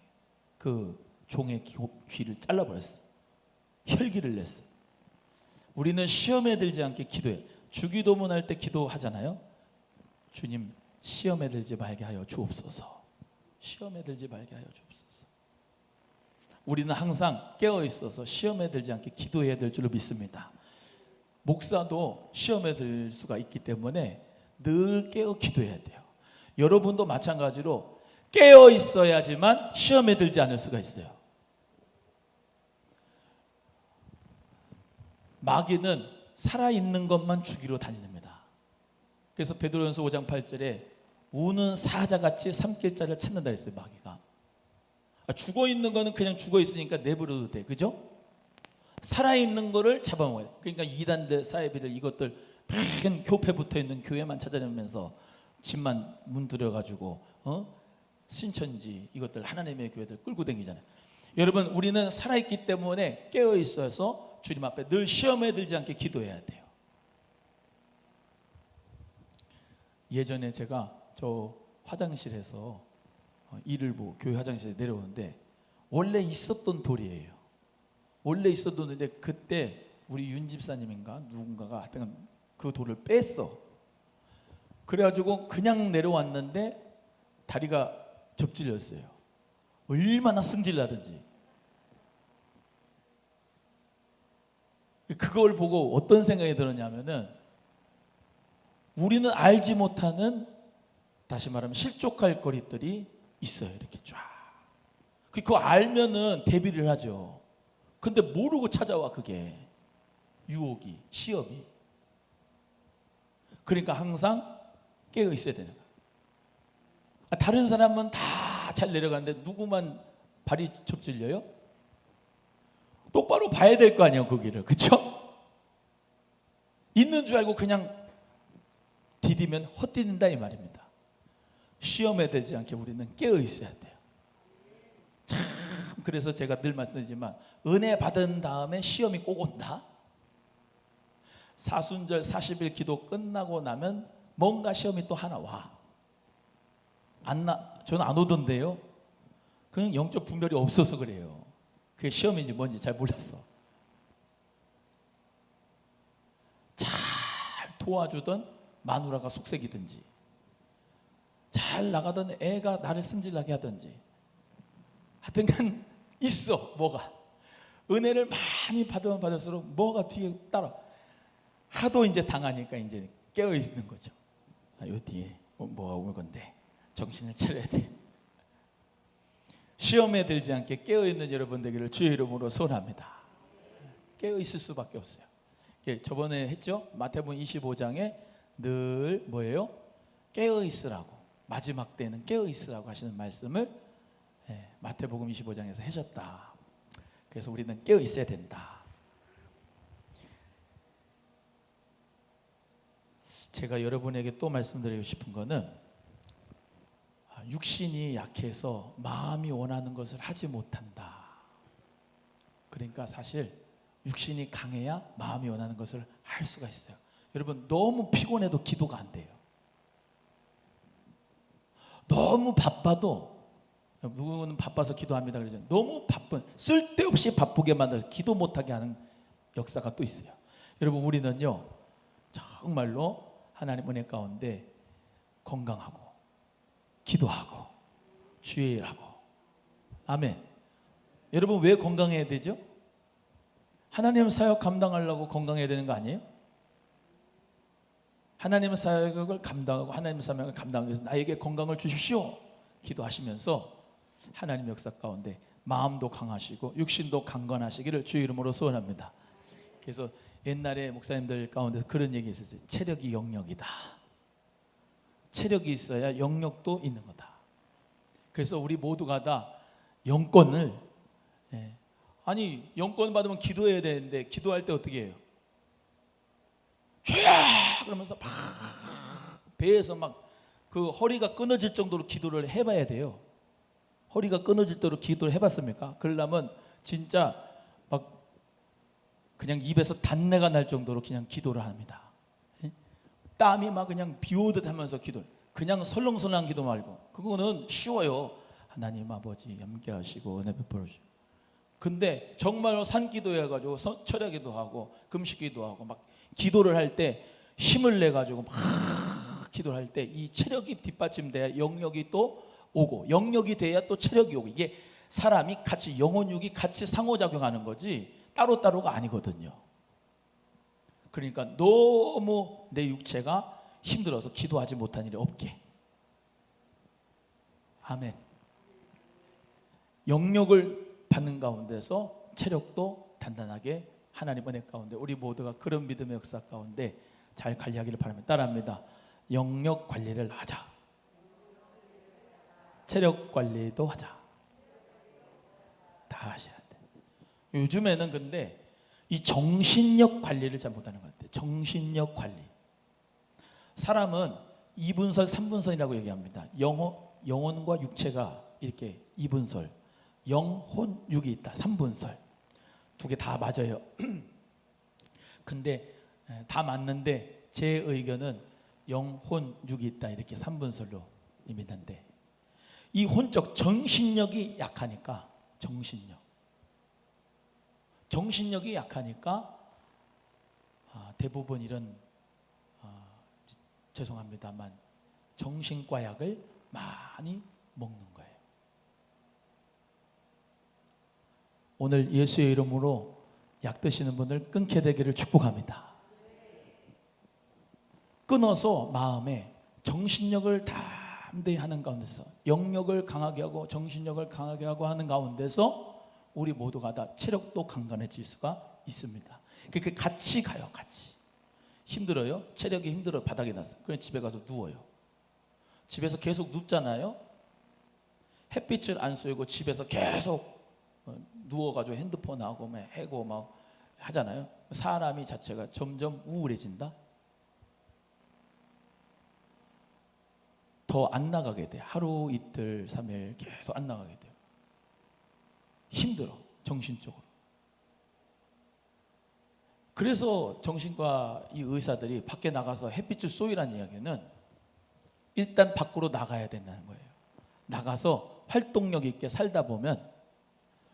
그 종의 귀를 잘라버렸어요. 혈기를 냈어요. 우리는 시험에 들지 않게 기도해. 주기도문 할 때 기도하잖아요. 주님, 시험에 들지 말게 하여 주옵소서. 시험에 들지 말게 하여 주옵소서. 우리는 항상 깨어 있어서 시험에 들지 않게 기도해야 될 줄로 믿습니다. 목사도 시험에 들 수가 있기 때문에 늘 깨어 기도해야 돼요. 여러분도 마찬가지로 깨어 있어야지만 시험에 들지 않을 수가 있어요. 마귀는 살아있는 것만 죽이러 달립니다. 그래서 베드로전서 5장 8절에 우는 사자같이 삼킬 자를 찾는다 했어요. 마귀가. 죽어있는 거는 그냥 죽어있으니까 내버려도 돼. 그죠? 살아있는 거를 잡아먹어야 돼. 그러니까 이단들, 사이비들 이것들 큰 교패 붙어있는 교회만 찾아다니면서 집만 문들여가지고 신천지 이것들 하나님의 교회들 끌고 다니잖아요. 여러분, 우리는 살아있기 때문에 깨어있어서 주님 앞에 늘 시험에 들지 않게 기도해야 돼요. 예전에 제가 저 화장실에서 일을보 교회 화장실에 내려오는데 원래 있었던 돌이에요. 원래 있었던 돌인데 그때 우리 윤 집사님인가 누군가가 하여튼 그 돌을 뺐어. 그래가지고 그냥 내려왔는데 다리가 접질렸어요. 얼마나 승질나든지. 그걸 보고 어떤 생각이 들었냐면은 우리는 알지 못하는, 다시 말하면 실족할 거리들이 있어요. 이렇게 쫙. 그거 알면은 대비를 하죠. 근데 모르고 찾아와. 그게 유혹이, 시험이. 그러니까 항상 깨어 있어야 되는 거야. 다른 사람은 다 잘 내려가는데 누구만 발이 접질려요? 똑바로 봐야 될 거 아니에요, 거기를. 그렇죠? 있는 줄 알고 그냥 디디면 헛디딘다 이 말입니다. 시험에 들지 않게 우리는 깨어 있어야 돼요. 참, 그래서 제가 늘 말씀드리지만 은혜 받은 다음에 시험이 꼭 온다. 사순절 40일 기도 끝나고 나면 뭔가 시험이 또 하나 와. 저는 안 오던데요. 그냥 영적 분별이 없어서 그래요. 그게 시험인지 뭔지 잘 몰랐어. 잘 도와주던 마누라가 속색이든지 잘 나가던 애가 나를 승질나게 하든지 하여튼간 있어. 뭐가 은혜를 많이 받으면 받을수록 뭐가 뒤에 따라 하도 이제 당하니까 이제 깨어 있는 거죠. 요 뒤에 뭐가 올 건데 정신을 차려야 돼. 시험에 들지 않게 깨어 있는 여러분 되기를 주의 이름으로 소원합니다. 깨어 있을 수밖에 없어요. 저번에 했죠. 마태복음 25장에 늘 뭐예요? 깨어 있으라고, 마지막 때는 깨어 있으라고 하시는 말씀을 마태복음 25장에서 하셨다. 그래서 우리는 깨어 있어야 된다. 제가 여러분에게 또 말씀드리고 싶은 거는 육신이 약해서 마음이 원하는 것을 하지 못한다. 그러니까 사실 육신이 강해야 마음이 원하는 것을 할 수가 있어요. 여러분, 너무 피곤해도 기도가 안 돼요. 너무 바빠도, 누구는 바빠서 기도합니다 그러죠. 너무 바쁜, 쓸데없이 바쁘게 만들어서 기도 못하게 하는 역사가 또 있어요. 여러분, 우리는요 정말로 하나님 은혜 가운데 건강하고 기도하고 주의 일하고, 아멘. 여러분, 왜 건강해야 되죠? 하나님 사역 감당하려고 건강해야 되는 거 아니에요? 하나님 사역을 감당하고 하나님 사역을 감당하기 위해서 나에게 건강을 주십시오 기도하시면서 하나님 역사 가운데 마음도 강하시고 육신도 강건하시기를 주의 이름으로 소원합니다. 그래서 옛날에 목사님들 가운데서 그런 얘기 있었어요. 체력이 영역이다. 체력이 있어야 영역도 있는 거다. 그래서 우리 모두가 다 영권을, 아니 영권 받으면 기도해야 되는데 기도할 때 어떻게 해요? 죄야 그러면서 막 배에서 막 그 허리가 끊어질 정도로 기도를 해봐야 돼요. 허리가 끊어질 정도로 기도를 해봤습니까? 그러려면 진짜 막 그냥 입에서 단내가 날 정도로 그냥 기도를 합니다. 땀이 막 그냥 비 오듯 하면서 기도를, 그냥 설렁설렁한 기도 말고, 그거는 쉬워요. 하나님 아버지 함께하시고 은혜 베풀어 주시고. 근데 정말로 산기도 해가지고 철야기도 하고 금식기도 하고 막 기도를 할 때 힘을 내가지고 막 기도를 할 때 이 체력이 뒷받침돼야 영역이 또 오고, 영역이 돼야 또 체력이 오고, 이게 사람이 같이 영혼육이 같이 상호작용하는 거지 따로따로가 아니거든요. 그러니까 너무 내 육체가 힘들어서 기도하지 못한 일이 없게. 아멘. 영역을 받는 가운데서 체력도 단단하게 하나님 은혜 가운데 우리 모두가 그런 믿음의 역사 가운데 잘 관리하기를 바랍니다. 따라합니다. 영역 관리를 하자. 체력 관리도 하자. 다 하셔야 돼. 요즘에는 근데 이 정신력 관리를 잘 못하는 것 같아요. 정신력 관리. 사람은 2분설, 3분설이라고 얘기합니다. 영혼과 육체가 이렇게 2분설, 영혼, 육이 있다. 3분설. 두 개 다 맞아요. 근데 다 맞는데 제 의견은 영혼, 육이 있다. 이렇게 3분설로 믿는데, 이 혼적 정신력이 약하니까, 정신력이 약하니까 대부분 이런 죄송합니다만 정신과 약을 많이 먹는 거예요. 오늘 예수의 이름으로 약 드시는 분들 끊게 되기를 축복합니다. 끊어서 마음에 정신력을 담대히 하는 가운데서, 영역을 강하게 하고 정신력을 강하게 하고 하는 가운데서 우리 모두가 다 체력도 강건해질 수가 있습니다. 그게 같이 가요. 같이. 힘들어요? 체력이 힘들어요. 바닥에 나서. 그냥 집에 가서 누워요. 집에서 계속 눕잖아요. 햇빛을 안 쏘고 집에서 계속 누워가지고 핸드폰하고 막 해고 막 하잖아요. 사람이 자체가 점점 우울해진다. 더 안 나가게 돼. 하루 이틀 3일 계속 안 나가게 돼요. 힘들어. 정신적으로. 그래서 정신과 이 의사들이 밖에 나가서 햇빛을 쏘이라는 이야기는 일단 밖으로 나가야 된다는 거예요. 나가서 활동력 있게 살다 보면,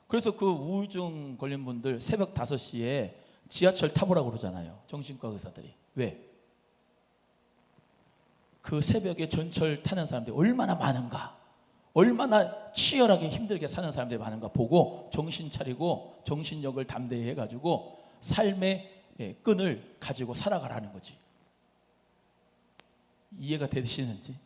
그래서 그 우울증 걸린 분들 새벽 5시에 지하철 타보라고 그러잖아요. 정신과 의사들이. 왜? 그 새벽에 전철 타는 사람들이 얼마나 많은가, 얼마나 치열하게 힘들게 사는 사람들이 많은가 보고 정신 차리고 정신력을 담대히 해가지고 삶의 끈을 가지고 살아가라는 거지. 이해가 되시는지?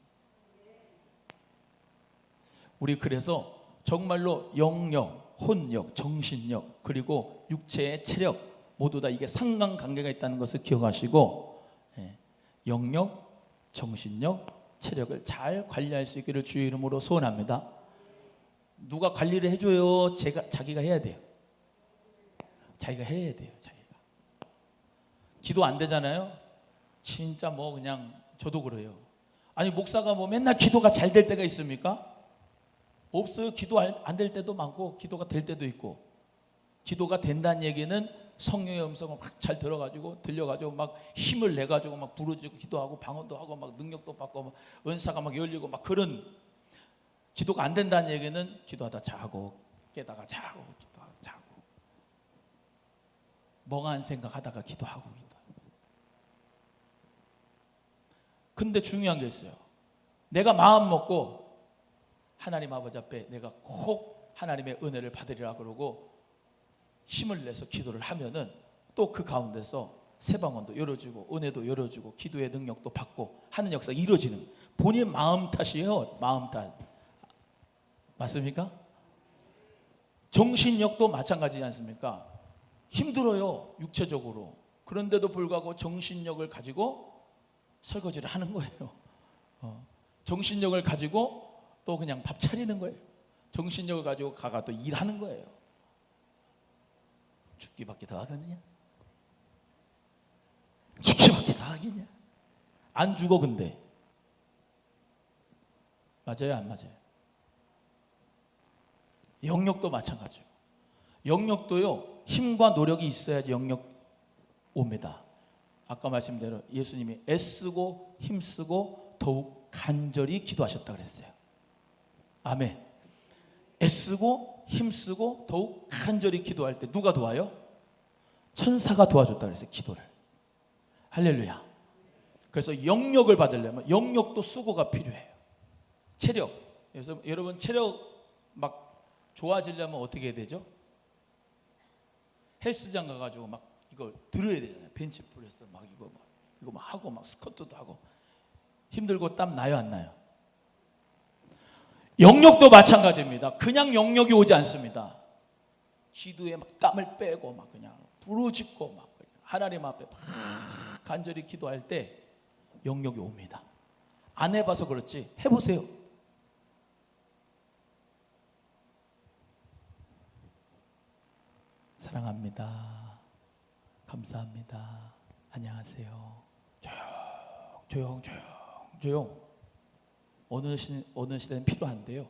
우리 그래서 정말로 영역, 혼력, 정신력, 그리고 육체의 체력 모두 다 이게 상관관계가 있다는 것을 기억하시고 영역, 정신력, 체력을 잘 관리할 수 있기를 주의 이름으로 소원합니다. 누가 관리를 해줘요? 자기가 해야 돼요. 자기가 해야 돼요. 자기가. 기도 안 되잖아요. 진짜 뭐 그냥 저도 그래요. 아니 목사가 뭐 맨날 기도가 잘 될 때가 있습니까? 없어요. 기도 안 될 때도 많고 기도가 될 때도 있고. 기도가 된다는 얘기는 성령의 음성을 확 잘 들려가지고 막 힘을 내가지고 막 부르짖고 기도하고 방언도 하고 막 능력도 받고 막 은사가 막 열리고 막 그런. 기도가 안 된다는 얘기는 기도하다 자고 깨다가 자고 기도하다 자고 멍한 생각하다가 기도하고. 근데 중요한 게 있어요. 내가 마음 먹고 하나님 아버지 앞에 내가 꼭 하나님의 은혜를 받으리라 그러고 힘을 내서 기도를 하면은 또 그 가운데서 새방언도 열어주고 은혜도 열어주고 기도의 능력도 받고 하는 역사가 이루어지는, 본인 마음 탓이에요. 마음 탓. 맞습니까? 정신력도 마찬가지지 않습니까? 힘들어요. 육체적으로. 그런데도 불구하고 정신력을 가지고 설거지를 하는 거예요. 정신력을 가지고 또 그냥 밥 차리는 거예요. 정신력을 가지고 가가 또 일하는 거예요. 죽기밖에 더 하겠냐? 죽기밖에 더 하겠냐? 안 죽어. 근데 맞아요, 안 맞아요? 영역도 마찬가지예요. 영역도요, 힘과 노력이 있어야지 영역 옵니다. 아까 말씀대로 예수님이 애쓰고 힘쓰고 더욱 간절히 기도하셨다 그랬어요. 아멘. 애쓰고 힘쓰고 더욱 간절히 기도할 때 누가 도와요? 천사가 도와줬다 그랬어요. 기도를. 할렐루야. 그래서 영역을 받으려면 영역도 수고가 필요해요. 체력. 그래서 여러분 체력 막 좋아지려면 어떻게 해야 되죠? 헬스장 가가지고 막 이걸 들어야 되잖아요. 벤치프레스 막 이거 막 하고 막 스쿼트도 하고 힘들고 땀 나요, 안 나요? 영역도 마찬가지입니다. 그냥 영역이 오지 않습니다. 기도에 막 땀을 빼고 막 그냥 부르짖고 막 그냥 하나님 앞에 막 간절히 기도할 때 영역이 옵니다. 안 해봐서 그렇지 해보세요. 사랑합니다. 감사합니다. 안녕하세요. 조용. 어느 시대는 필요한데요.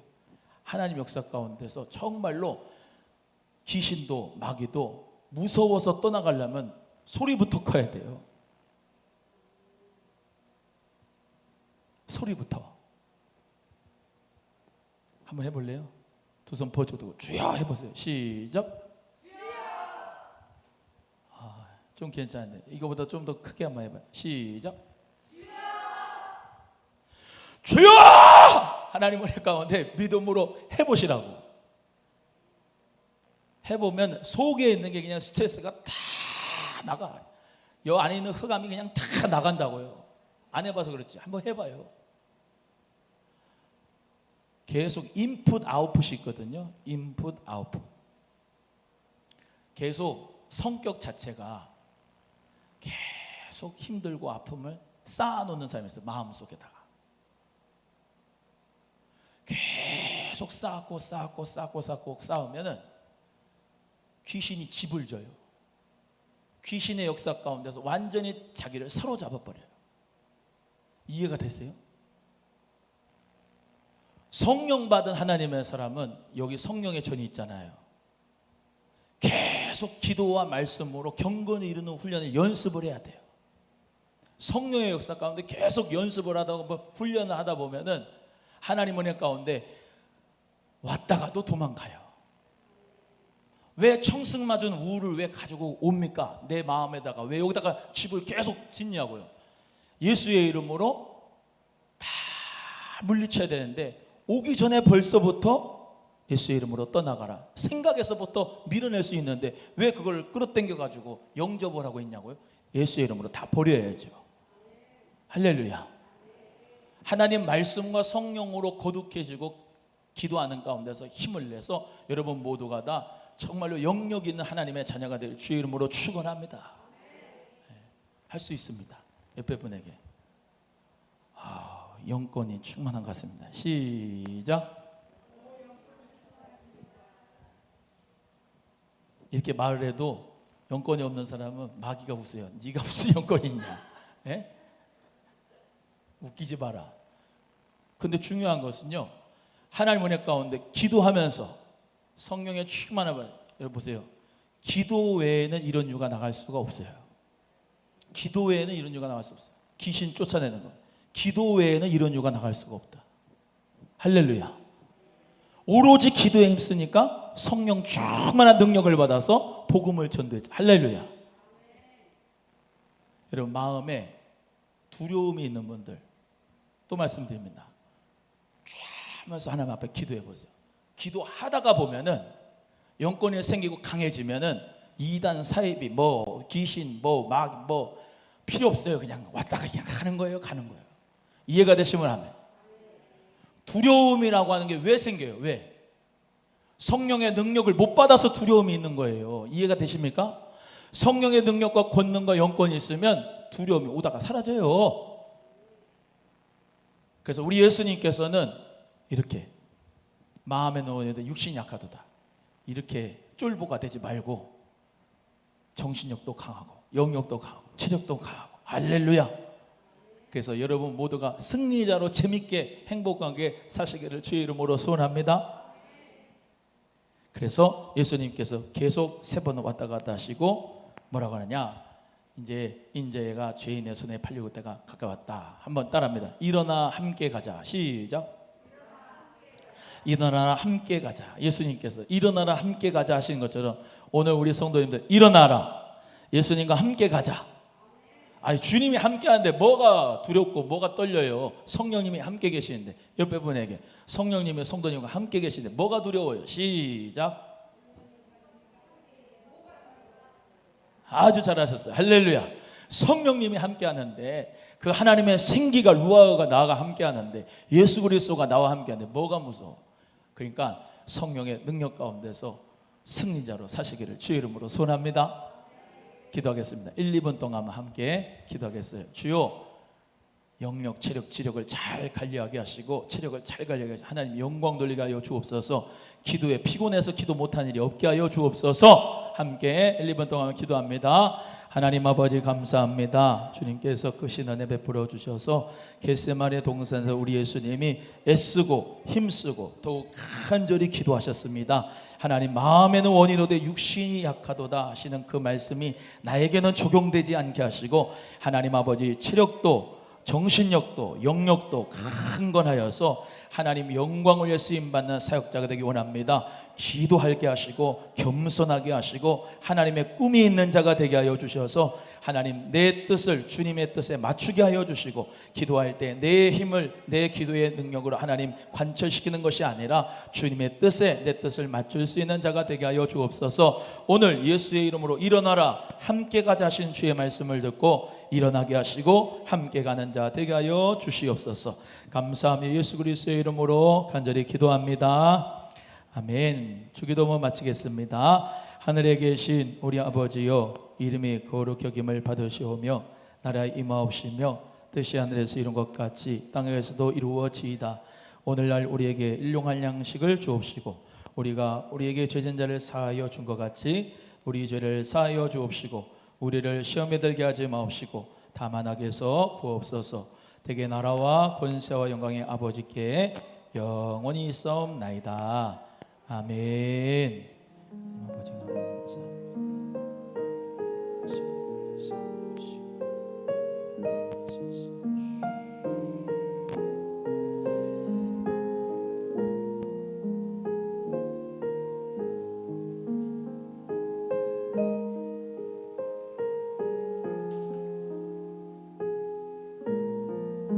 하나님 역사 가운데서 정말로 귀신도 마귀도 무서워서 떠나가려면 소리부터 커야 돼요. 소리부터. 한번 해볼래요? 두 손 퍼주고 주여 해보세요. 시작. 좀 괜찮은데 이거보다 좀 더 크게 한번 해봐요. 시작. 주여! 하나님 은혜 가운데 믿음으로 해보시라고. 해보면 속에 있는 게 그냥 스트레스가 다 나가. 여 안에 있는 흑암이 그냥 다 나간다고요. 안 해봐서 그렇지. 한번 해봐요. 계속 인풋 아웃풋이 있거든요. 인풋 아웃풋. 계속 성격 자체가 계속 힘들고 아픔을 쌓아놓는 사람이 있어요. 마음속에다가 계속 쌓고 쌓으면은 귀신이 집을 져요. 귀신의 역사 가운데서 완전히 자기를 사로잡아 버려요. 이해가 되세요? 성령 받은 하나님의 사람은 여기 성령의 전이 있잖아요. 계속 기도와 말씀으로 경건을 이루는 훈련을 연습을 해야 돼요. 성령의 역사 가운데 계속 연습을 하다 보면 훈련을 하다 보면은 하나님 은혜 가운데 왔다가도 도망가요. 왜 청승맞은 우울을 왜 가지고 옵니까? 내 마음에다가 왜 여기다가 집을 계속 짓냐고요. 예수의 이름으로 다 물리쳐야 되는데 오기 전에 벌써부터 예수의 이름으로 떠나가라. 생각에서부터 밀어낼 수 있는데 왜 그걸 끌어당겨 가지고 영접을 하고 있냐고요? 예수의 이름으로 다 버려야죠. 할렐루야. 하나님 말씀과 성령으로 거룩해지고 기도하는 가운데서 힘을 내서 여러분 모두가 다 정말로 영역 있는 하나님의 자녀가 될 주의 이름으로 축원합니다. 할 수 있습니다. 옆에 분에게 영권이 충만한 것 같습니다. 시작. 이렇게 말을 해도 영권이 없는 사람은 마귀가 웃어요. 네가 무슨 영권이 있냐? 에? 웃기지 마라. 근데 중요한 것은요, 하나님 은혜 가운데 기도하면서 성령의 충만함을, 여러분 보세요. 기도 외에는 이런 유가 나갈 수가 없어요. 기도 외에는 이런 유가 나갈 수 없어요. 귀신 쫓아내는 것, 기도 외에는 이런 유가 나갈 수가 없다. 할렐루야. 오로지 기도에 힘쓰니까 성령 충만한 능력을 받아서 복음을 전도했죠. 할렐루야. 여러분 마음에 두려움이 있는 분들 또 말씀드립니다. 쫙 하면서 하나님 앞에 기도해 보세요. 기도하다가 보면은 영권이 생기고 강해지면은 이단 사이비 뭐 귀신 뭐 필요 없어요. 그냥 왔다가 그냥 가는 거예요. 이해가 되시면 하면. 두려움이라고 하는 게 왜 생겨요? 왜? 성령의 능력을 못 받아서 두려움이 있는 거예요. 이해가 되십니까? 성령의 능력과 권능과 영권이 있으면 두려움이 오다가 사라져요. 그래서 우리 예수님께서는 이렇게 마음에 넣었는데 육신이 약하도다. 이렇게 쫄보가 되지 말고 정신력도 강하고 영력도 강하고 체력도 강하고 할렐루야. 그래서 여러분 모두가 승리자로 재밌게 행복하게 사시기를 주의 이름으로 소원합니다. 그래서 예수님께서 계속 3번 왔다 갔다 하시고 뭐라고 하느냐, 이제 인자가 죄인의 손에 팔리고 때가 가까웠다. 한번 따라합니다. 일어나 함께 가자. 시작. 일어나라 함께 가자. 예수님께서 일어나라 함께 가자 하시는 것처럼 오늘 우리 성도님들 일어나라, 예수님과 함께 가자. 아니 주님이 함께 하는데 뭐가 두렵고 뭐가 떨려요? 성령님이 함께 계시는데. 옆에 분에게 성령님의 성도님과 함께 계시는데 뭐가 두려워요? 시작. 아주 잘하셨어요. 할렐루야. 성령님이 함께 하는데 그 하나님의 생기가 루아가 나와 함께 하는데 예수 그리스도가 나와 함께 하는데 뭐가 무서워? 그러니까 성령의 능력 가운데서 승리자로 사시기를 주의 이름으로 소원합니다. 기도하겠습니다. 1, 2분 동안 함께 기도하겠어요. 주여, 영력, 체력, 지력을 잘 관리하게 하시고 체력을 잘 관리하게 하시고 하나님 영광 돌리게 하여 주옵소서. 기도에 피곤해서 기도 못하는 일이 없게 하여 주옵소서. 함께 1, 2분 동안 기도합니다. 하나님 아버지 감사합니다. 주님께서 크신 은혜 베풀어 주셔서 겟세마네 동산에서 우리 예수님이 애쓰고 힘쓰고 더욱 간절히 기도하셨습니다. 하나님 마음에는 원이로되 육신이 약하도다 하시는 그 말씀이 나에게는 적용되지 않게 하시고 하나님 아버지 체력도 정신력도 영력도 강건하여서 하나님 영광을 위해 쓰임받는 사역자가 되기 원합니다. 기도하게 하시고 겸손하게 하시고 하나님의 꿈이 있는 자가 되게 하여 주셔서 하나님 내 뜻을 주님의 뜻에 맞추게 하여 주시고 기도할 때 내 힘을 내 기도의 능력으로 하나님 관철시키는 것이 아니라 주님의 뜻에 내 뜻을 맞출 수 있는 자가 되게 하여 주옵소서. 오늘 예수의 이름으로 일어나라 함께 가자 하신 주의 말씀을 듣고 일어나게 하시고 함께 가는 자 되게 하여 주시옵소서. 감사하며 예수 그리스도의 이름으로 간절히 기도합니다. 아멘. 주기도문 마치겠습니다. 하늘에 계신 우리 아버지여, 이름이 거룩히 여김을 받으시오며 나라에 임하옵시며 뜻이 하늘에서 이룬 것 같이 땅에서도 이루어지이다. 오늘날 우리에게 일용할 양식을 주옵시고 우리가 우리에게 죄진 자를 사하여 준 것 같이 우리 죄를 사하여 주옵시고 우리를 시험에 들게 하지 마옵시고 다만 악에서 구하옵소서. 대개 나라와 권세와 영광의 아버지께 영원히 있사옵나이다. 아멘. 아버지